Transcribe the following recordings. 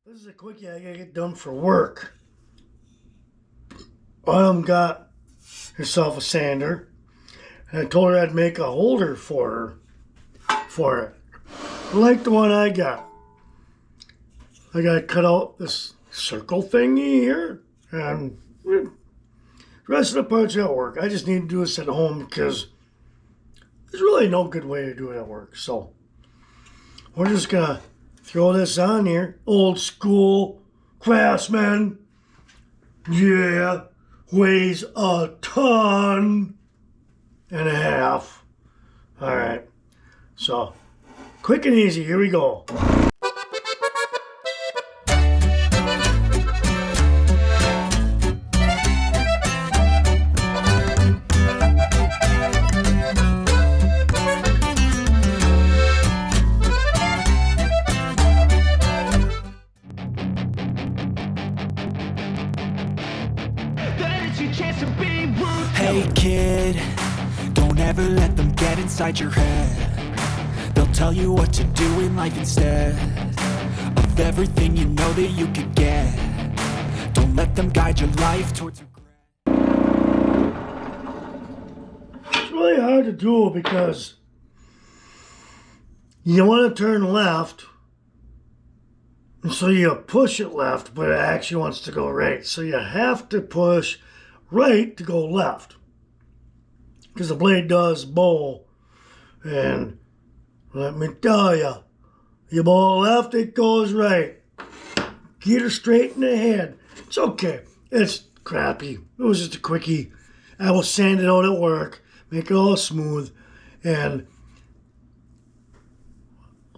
This is a quickie I gotta get done for work. Autumn got herself a sander, and I told her I'd make a holder for it, like the one I got. I gotta cut out this circle thingy here, and the rest of the parts at work. I just need to do this at home because there's really no good way to do it at work. So we're just gonna throw this on here. Old school Craftsman. Yeah, weighs a ton and a half. All right, so quick and easy, here we go. Hey kid, don't ever let them get inside your head. They'll tell you what to do in life instead of everything you know that you could get. Don't let them guide your life towards regret. It's really hard to do because you want to turn left, and so you push it left, but it actually wants to go right. So you have to push right to go left, because the blade does bowl. And let me tell you bowl left, it goes right. Get her straight in the head. It's okay. It's crappy. It was just a quickie. I will sand it out at work, make it all smooth, and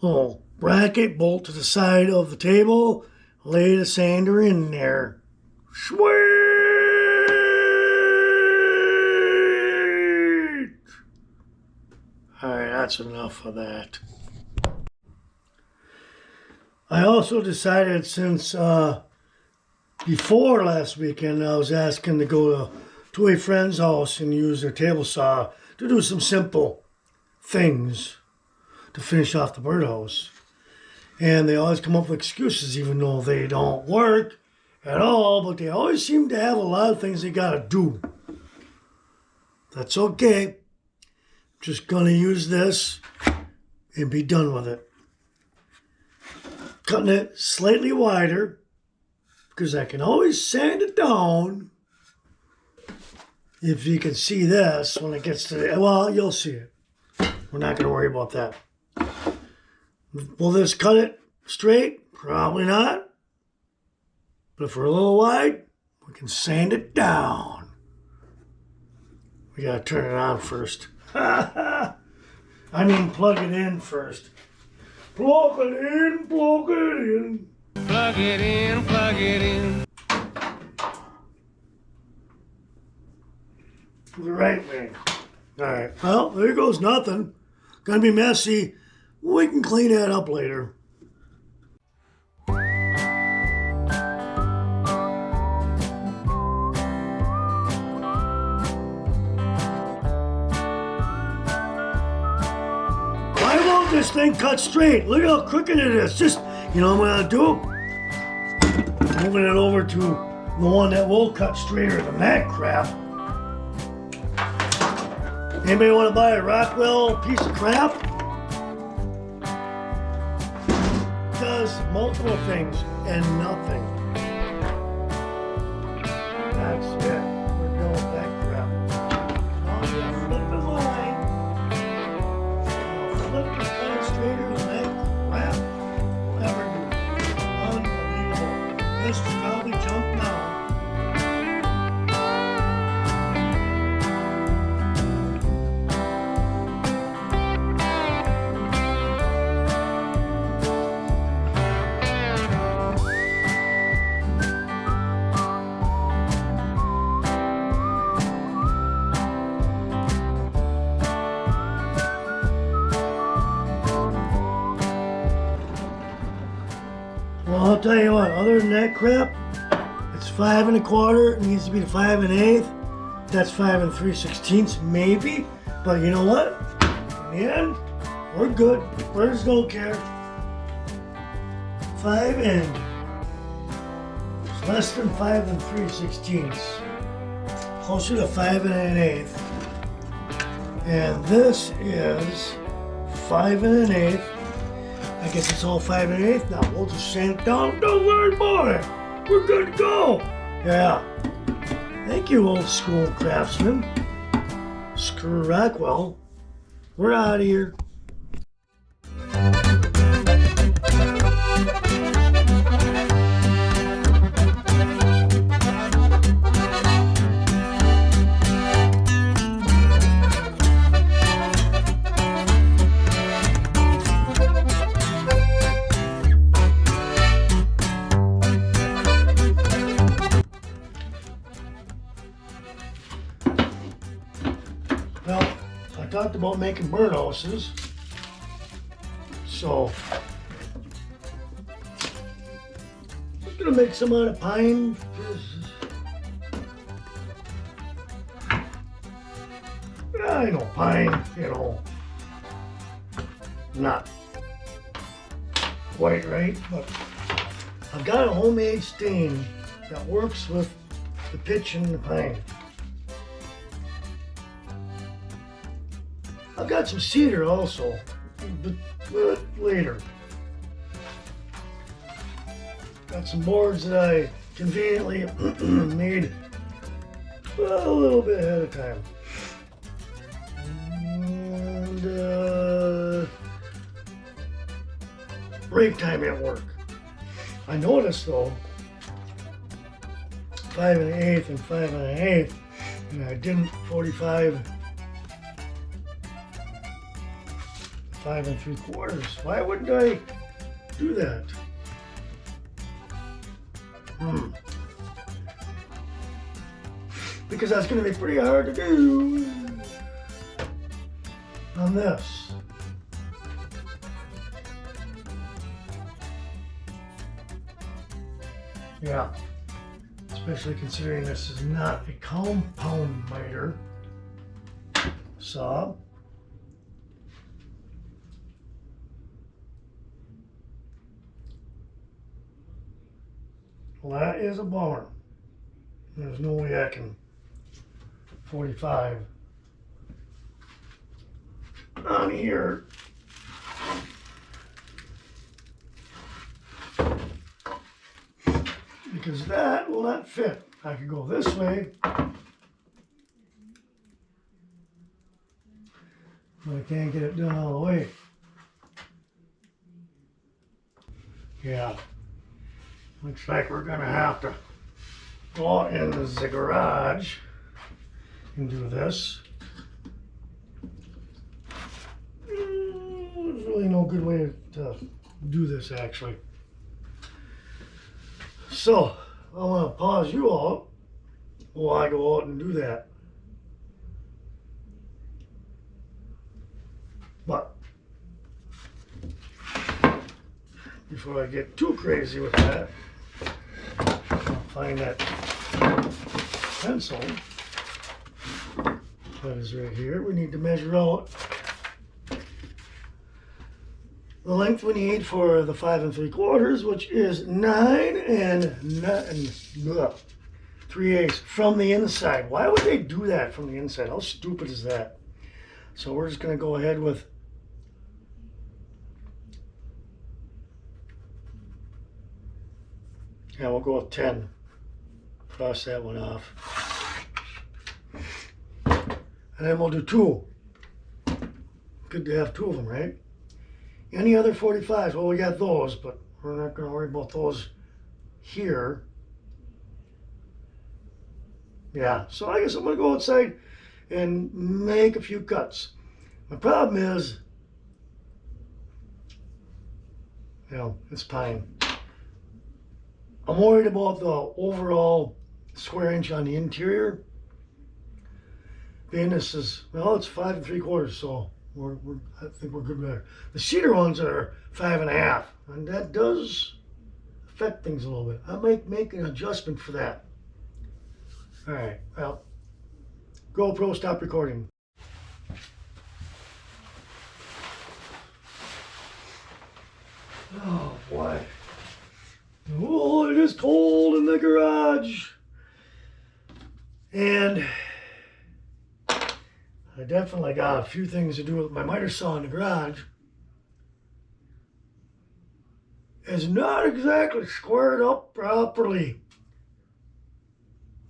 little bracket bolt to the side of the table, lay the sander in there. Sweet! Alright, that's enough of that. I also decided, since before last weekend I was asking to go to a friend's house and use their table saw to do some simple things to finish off the birdhouse. And they always come up with excuses, even though they don't work at all, but they always seem to have a lot of things they gotta do. That's okay. Just gonna use this and be done with it. Cutting it slightly wider because I can always sand it down. If you can see this when it gets to the, well, you'll see it. We're not gonna worry about that. Will this cut it straight? Probably not. But if we're a little wide, we can sand it down. We gotta turn it on first. I mean, plug it in first. Plug it in, plug it in. Plug it in, plug it in. The right way. All right. Well, there goes nothing. Gonna be messy. We can clean that up later. Why won't this thing cut straight? Look how crooked it is. Just, you know what I'm gonna do? Moving it over to the one that will cut straighter than that crap. Anybody want to buy a Rockwell piece of crap? Does multiple things and nothing. That's it. We're done with that crap. Now you gotta flip the line. Flip the line straighter than that crap will ever do. Unbelievable. This will probably jump now. Well, I'll tell you what, other than that crap, it's 5 1/4. It needs to be to 5 1/8. That's 5 3/16, maybe. But you know what? In the end, we're good. Birds don't care. 5 and less than 5 3/16, closer to 5 1/8. And this is 5 1/8. I guess it's all 5 1/8 now. We'll just sand it down. Don't worry about it. We're good to go. Yeah. Thank you, old school craftsman. Screw Rockwell. We're out of here. Well, I talked about making birdhouses, so I'm gonna make some out of pine. I know pine, not quite right, but I've got a homemade stain that works with the pitch and the pine. I've got some cedar also, but later. Got some boards that I conveniently made a little bit ahead of time. And break time at work. I noticed though, 5 1/8 and 5 1/8, and I didn't 45 5 3/4. Why wouldn't I do that? Because that's going to be pretty hard to do on this. Yeah, especially considering this is not a compound miter saw. Well, that is a bummer. There's no way I can 45 on here. Because that will not fit. I could go this way, but I can't get it done all the way. Yeah. Looks like we're gonna have to go out in the garage and do this. There's really no good way to do this actually. So I want to pause you all while I go out and do that. But before I get too crazy with that, I'll find that pencil that is right here. We need to measure out the length we need for the 5 3/4, which is 9 3/8 from the inside. Why would they do that from the inside? How stupid is that? So we're just going to go ahead with we'll go with 10. Cross that one off. And then we'll do 2. Good to have 2 of them, right? Any other 45s? Well, we got those, but we're not going to worry about those here. Yeah, so I guess I'm going to go outside and make a few cuts. My problem is, it's pine. I'm worried about the overall square inch on the interior. Being this is, it's 5 3/4, so I think we're good there. The cedar ones are 5 1/2, and that does affect things a little bit. I might make an adjustment for that. All right, well, GoPro, stop recording. Oh boy. Oh, it is cold in the garage. And I definitely got a few things to do with my miter saw in the garage. It's not exactly squared up properly.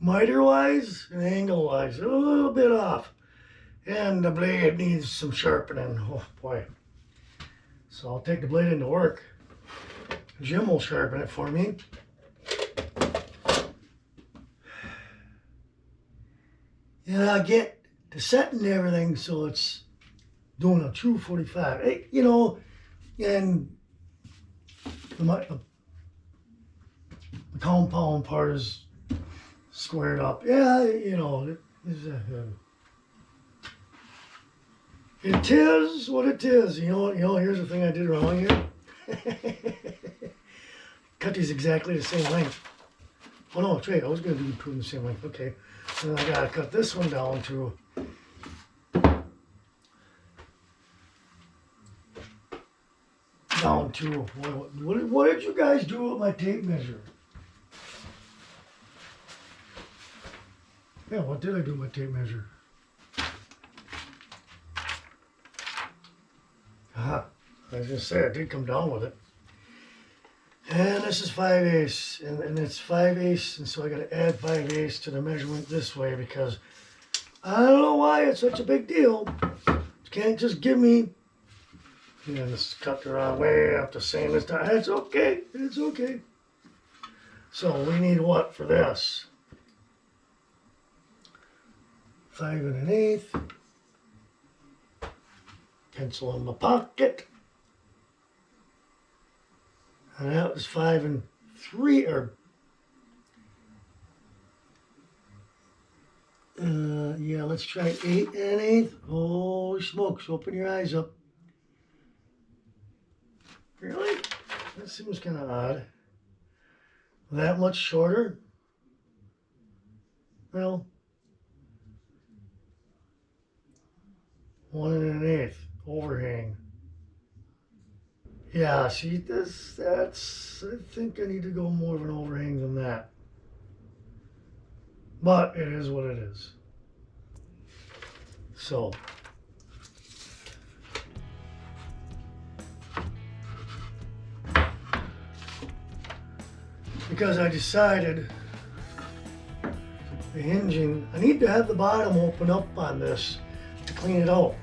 Miter-wise and angle-wise, a little bit off. And the blade needs some sharpening. Oh boy. So I'll take the blade into work. Jim will sharpen it for me. And I'll get the setting and everything so it's doing a true 45. Hey, you know, and the compound part is squared up. Yeah, you know, it is what it is. You know. Here's the thing I did wrong here. Cut these exactly the same length. Oh no, wait, I was going to do two of the same length. Okay, and then I gotta cut this one down to what did you guys do with my tape measure? Yeah, what did I do with my tape measure? Aha, I was gonna say I did come down with it. And this is 5/8, and it's 5/8, and so I gotta add 5/8 to the measurement this way because I don't know why it's such a big deal. You can't just give me, this is cut the wrong way, I have to sand this down. It's okay, it's okay. So we need what for this? 5 1/8. Pencil in my pocket. And that was 5 3, or yeah, let's try 8 1/8. Holy smokes, open your eyes up. Really? That seems kind of odd. That much shorter? Well, 1 1/8 overhang. Yeah, see, I think I need to go more of an overhang than that. But it is what it is. So, because I decided the hinging, I need to have the bottom open up on this to clean it out.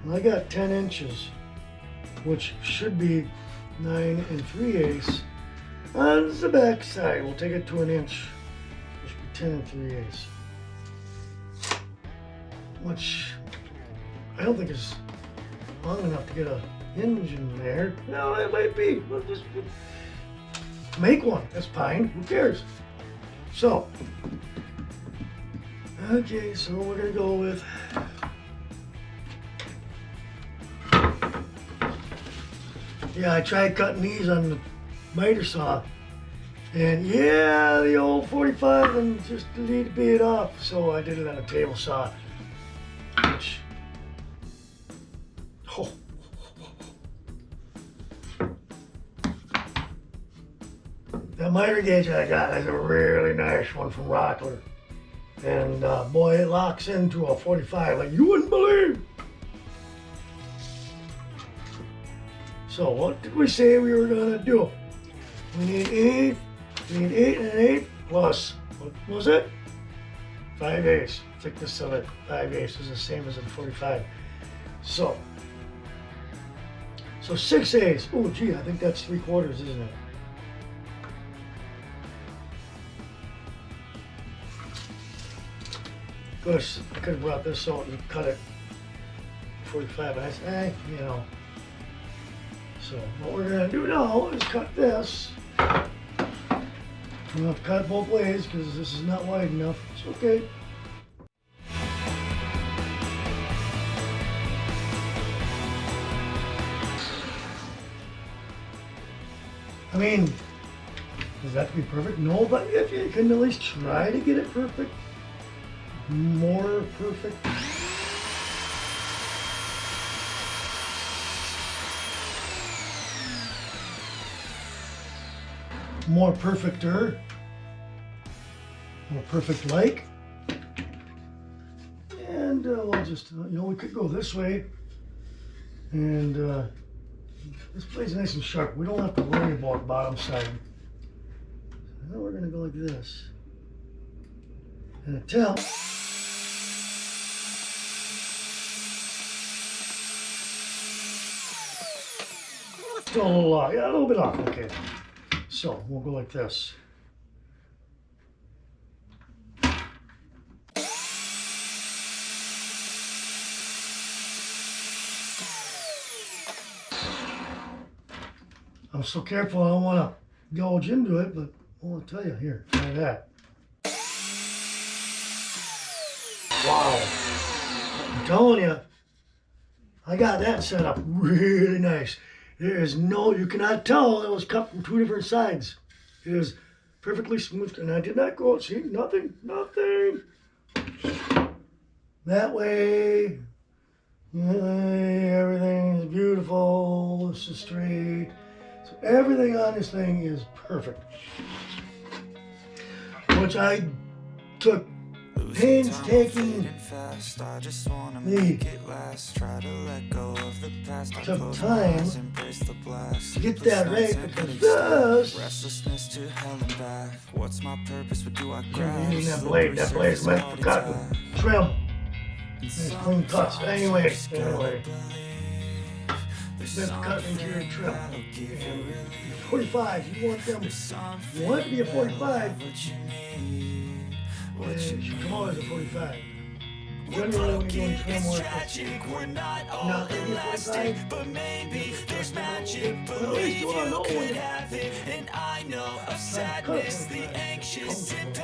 And I got 10 inches. Which should be 9 3/8 on the back side. We'll take it to 1 inch, which should be 10 3/8, which I don't think is long enough to get a hinge in there. No, it might be. We'll just make one. That's fine. Who cares? So, okay, so we're gonna go with. Yeah, I tried cutting these on the miter saw, and yeah, the old 45 and just need to beat it off. So I did it on a table saw, which, oh. That miter gauge I got is a really nice one from Rockler, and boy, it locks into a 45 like you wouldn't believe. So what did we say we were gonna do? We need 8 1/8 plus, what was it? 5/8. Thickness of it, 5/8 is the same as the 45. So 6/8. Oh gee, I think that's 3/4, isn't it? Gosh, I could have brought this out and cut it 45, and I said, you know. So what we're gonna do now is cut this. I'm gonna cut it both ways because this is not wide enough. It's okay. I mean, does that have to be perfect? No, but if you can at least try to get it perfect, more perfect. more perfecter, more perfect like. And we'll just, we could go this way. And this blade's nice and sharp. We don't have to worry about bottom side. So now we're going to go like this. And attempt. Still a little off. Yeah, a little bit off. Okay. So we'll go like this. I'm so careful, I don't want to gouge into it, but I'll tell you, here, try that. Wow. I'm telling you, I got that set up really nice. There is you cannot tell it was cut from two different sides. It is perfectly smooth, and I did not go, see, nothing. That way, everything is beautiful, this is straight. So everything on this thing is perfect. Which I took painstaking took time to get that right, because this that blade is meant for cutting, trim, nice clean cuts. Anyway, it's meant to cut into your trim. And 45, you want it to be a 45. It should come out as a 45. Generally, when you're doing trim work, not maybe a 45, but maybe there's magic. Believe you could have it, and I know of sadness, the anxious and